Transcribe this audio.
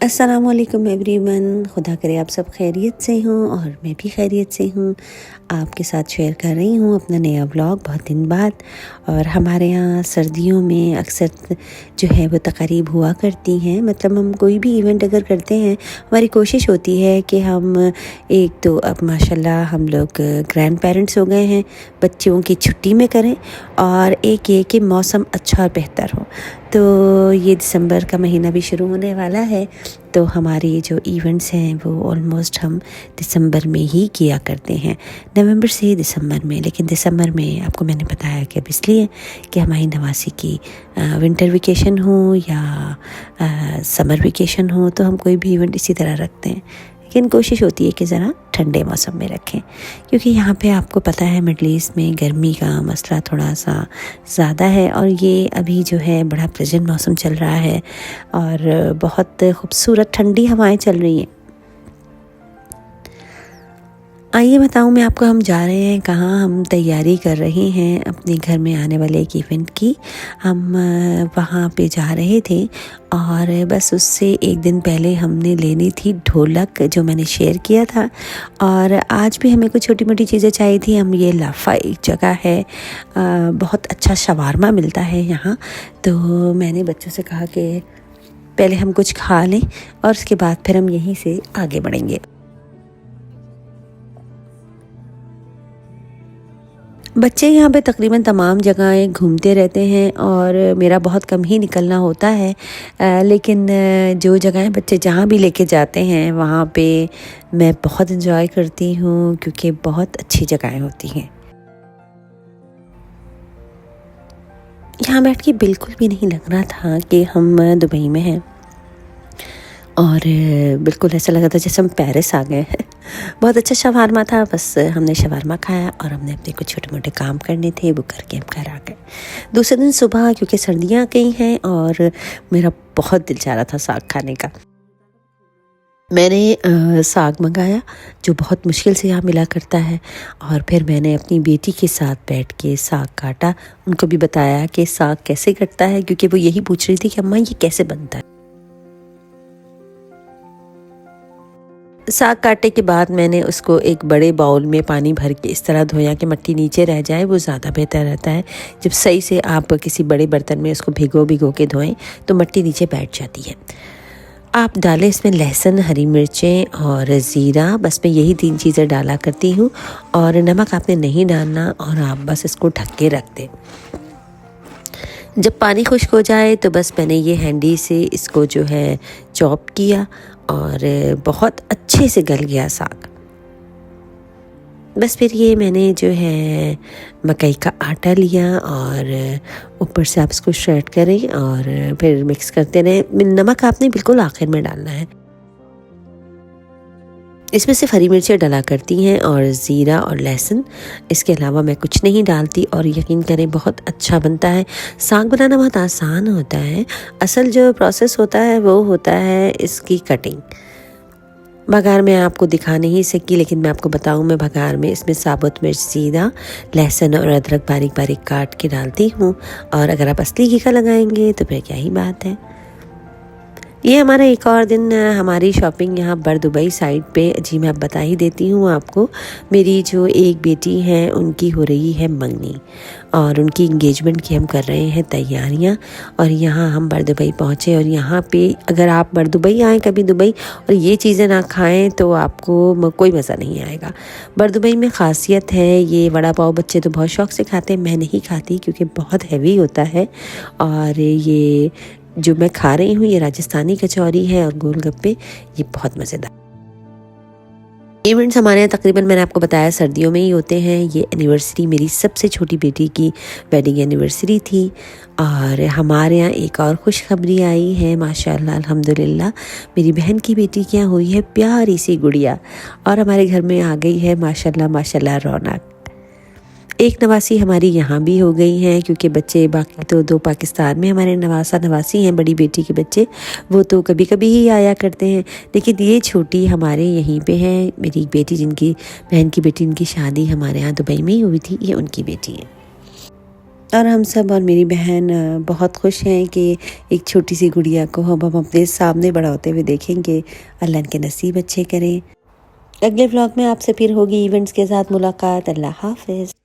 अस्सलामुअलैकुम एवरीवन। खुदा करे आप सब खैरियत से हों और मैं भी खैरियत से हूँ। आपके साथ शेयर कर रही हूँ अपना नया व्लॉग बहुत दिन बाद। और हमारे यहाँ सर्दियों में अक्सर जो है वो तक़रीब हुआ करती हैं। मतलब हम कोई भी इवेंट अगर करते हैं, हमारी कोशिश होती है कि हम एक तो अब माशाल्लाह हम लोग ग्रैंड पेरेंट्स हो गए हैं, बच्चों की छुट्टी में करें, और एक ये कि मौसम अच्छा और बेहतर हो। तो ये दिसंबर का महीना भी शुरू होने वाला है, तो हमारे जो इवेंट्स हैं वो ऑलमोस्ट हम दिसंबर में ही किया करते हैं, नवंबर से दिसंबर में। लेकिन दिसंबर में आपको मैंने बताया कि अब इसलिए कि हमारी नवासी की विंटर वेकेशन हो या समर वेकेशन हो, तो हम कोई भी इवेंट इसी तरह रखते हैं। लेकिन कोशिश होती है कि ज़रा ठंडे मौसम में रखें, क्योंकि यहाँ पे आपको पता है मिडल ईस्ट में गर्मी का मसला थोड़ा सा ज़्यादा है। और ये अभी जो है बड़ा प्लेजेंट मौसम चल रहा है और बहुत खूबसूरत ठंडी हवाएं चल रही हैं। आइए बताऊं मैं आपको, हम जा रहे हैं कहाँ। हम तैयारी कर रहे हैं अपने घर में आने वाले एक इवेंट की। हम वहाँ पे जा रहे थे और बस उससे एक दिन पहले हमने लेनी थी ढोलक, जो मैंने शेयर किया था। और आज भी हमें कुछ छोटी मोटी चीज़ें चाहिए थी। हम ये लाफा एक जगह है, बहुत अच्छा शवारमा मिलता है यहाँ। तो मैंने बच्चों से कहा कि पहले हम कुछ खा लें और उसके बाद फिर हम यहीं से आगे बढ़ेंगे। बच्चे यहाँ पे तकरीबन तमाम जगहें घूमते रहते हैं और मेरा बहुत कम ही निकलना होता है। लेकिन जो जगहें बच्चे जहाँ भी लेके जाते हैं वहाँ पे मैं बहुत इन्जॉय करती हूँ, क्योंकि बहुत अच्छी जगहें होती हैं। यहाँ बैठ के बिल्कुल भी नहीं लग रहा था कि हम दुबई में हैं, और बिल्कुल ऐसा लगा था जैसे हम पेरिस आ गए हैं। बहुत अच्छा शवारमा था। बस हमने शवारमा खाया और हमने अपने कुछ छोटे मोटे काम करने थे, वो करके हम घर आ गए। दूसरे दिन सुबह, क्योंकि सर्दियाँ आ गई हैं और मेरा बहुत दिल चाह रहा था साग खाने का, मैंने साग मंगाया, जो बहुत मुश्किल से यहाँ मिला करता है। और फिर मैंने अपनी बेटी के साथ बैठ के साग काटा, उनको भी बताया कि साग कैसे कटता है, क्योंकि वो यही पूछ रही थी कि अम्मा ये कैसे बनता है। साग काटने के बाद मैंने उसको एक बड़े बाउल में पानी भर के इस तरह धोया कि मिट्टी नीचे रह जाए, वो ज़्यादा बेहतर रहता है। जब सही से आप किसी बड़े बर्तन में उसको भिगो के धोएं तो मिट्टी नीचे बैठ जाती है। आप डालें इसमें लहसुन, हरी मिर्चें और ज़ीरा, बस मैं यही 3 चीज़ें डाला करती हूँ। और नमक आपने नहीं डालना, और आप बस इसको ढक के रख दें। जब पानी खुश्क हो जाए तो बस मैंने ये हैंडी से इसको जो है चॉप किया और बहुत अच्छे से गल गया साग। बस फिर ये मैंने जो है मकई का आटा लिया और ऊपर से आप इसको श्रेड करें और फिर मिक्स करते रहें। नमक आपने बिल्कुल आखिर में डालना है। इसमें सिर्फ हरी मिर्चें डला करती हैं और ज़ीरा और लहसुन, इसके अलावा मैं कुछ नहीं डालती। और यकीन करें बहुत अच्छा बनता है। साग बनाना बहुत आसान होता है, असल जो प्रोसेस होता है वो होता है इसकी कटिंग। बघार मैं आपको दिखा नहीं सकी, लेकिन मैं आपको बताऊं, मैं बघार में इसमें साबुत मिर्च, ज़ीरा, लहसुन और अदरक बारीक बारीक काट के डालती हूँ। और अगर आप असली घी का लगाएंगे तो फिर क्या ही बात है। ये हमारा एक और दिन हमारी शॉपिंग यहाँ बर दुबई साइड पे। जी मैं अब बता ही देती हूँ आपको, मेरी जो एक बेटी है उनकी हो रही है मंगनी और उनकी इंगेजमेंट की हम कर रहे हैं तैयारियाँ। और यहाँ हम बर दुबई पहुँचे, और यहाँ पे अगर आप बर दुबई आएँ कभी दुबई और ये चीज़ें ना खाएँ तो आपको कोई मज़ा नहीं आएगा। बर दुबई में ख़ासियत है ये वड़ा पाव, बच्चे तो बहुत शौक़ से खाते हैं, मैं नहीं खाती क्योंकि बहुत हैवी होता है। और ये जो मैं खा रही हूँ ये राजस्थानी कचौरी है और गोलगप्पे, ये बहुत मज़ेदार। इवेंट्स हमारे यहाँ तकरीबन मैंने आपको बताया सर्दियों में ही होते हैं। ये एनिवर्सरी मेरी सबसे छोटी बेटी की वेडिंग एनिवर्सरी थी और हमारे यहाँ एक और खुशखबरी आई है माशाल्लाह अल्हम्दुलिल्लाह। मेरी बहन की बेटी के यहाँ हुई है प्यारी सी गुड़िया और हमारे घर में आ गई है माशाल्लाह माशाल्लाह रौनक। एक नवासी हमारी यहाँ भी हो गई हैं क्योंकि बच्चे बाकी तो 2 पाकिस्तान में हमारे नवासा नवासी हैं बड़ी बेटी के बच्चे, वो तो कभी कभी ही आया करते हैं, लेकिन ये छोटी हमारे यहीं पे है। मेरी बेटी जिनकी बहन की बेटी इनकी शादी हमारे यहाँ दुबई में ही हुई थी, ये उनकी बेटी है। और हम सब और मेरी बहन बहुत खुश हैं कि एक छोटी सी गुड़िया को हम अपने सामने बड़ा होते हुए देखेंगे। अल्लाह के नसीब अच्छे करें। अगले व्लॉग में आपसे फिर होगी इवेंट्स के साथ मुलाकात। अल्लाह हाफिज़।